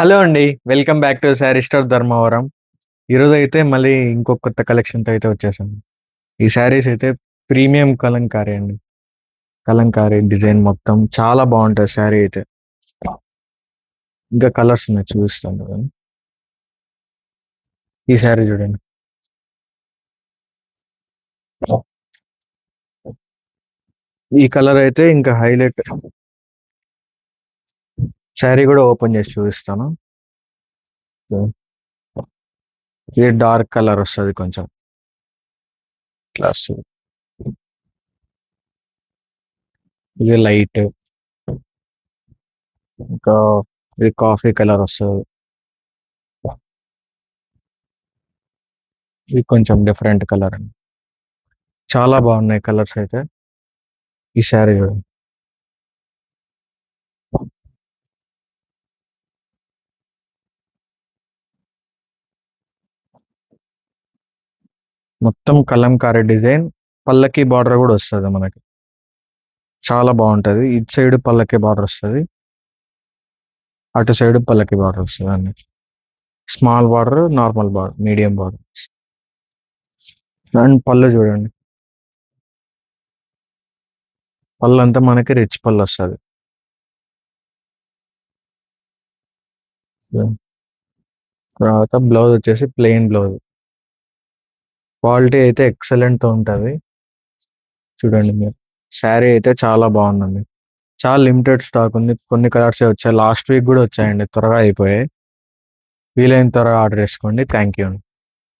Hello అండి. Welcome back to sari star Dharmavaram. ఈరోజైతే మళ్ళీ ఇంకో కొత్త కలెక్షన్‌తో అయితే వచ్చేసాను. ఈ శారీస్ అయితే ప్రీమియం కలంకారీ అండి. కలంకారీ డిజైన్ మొత్తం చాలా బావుంటది శారీ అయితే. ఇంకా కలర్స్ ఉన్నాయి చూపిస్తాను చూడండి. ఈ శారీ చూడండి. ఈ కలర్ అయితే ఇంకా హైలైట్. శారీ కూడా ఓపెన్ చేసి చూపిస్తాను. ఇది డార్క్ కలర్ వస్తది కొంచెం. ఇట్లా వస్తది. ఇది లైట్. ఇంకా ఇది కాఫీ కలర్ వస్తది. ఇది కొంచెం డిఫరెంట్ కలర్ అండి. చాలా బాగున్నాయి కలర్స్ అయితే. ఈ శారీ చూడండి. మొత్తం కలంకారీ డిజైన్. పల్లకి బార్డర్ కూడా వస్తది మనకి. చాలా బాగుంటది. ఇటు సైడ్ పల్లకి బార్డర్ వస్తది. అటు సైడ్ పల్లకి బార్డర్ వస్తది అన్ని. Small border, normal border, medium border. And పళ్ళు చూడండి. పళ్ళు అంతా మనకి రిచ్ పళ్ళు వస్తది. తర్వాత బ్లౌజ్ వచ్చేసి ప్లెయిన్ బ్లౌజ్. క్వాలిటీ అయితే ఎక్సలెంట్ తో ఉంటది. చూడండి మీరు. శారీ అయితే చాలా బాగుందండి. చాలా లిమిటెడ్ స్టాక్ ఉంది. కొన్ని కలర్స్ వచ్చాయి. లాస్ట్ వీక్ కూడా వచ్చాయండి. త్వరగా అయిపోయాయి. వీలైన త్వరగా ఆర్డర్ చేసుకోండి. Thank you.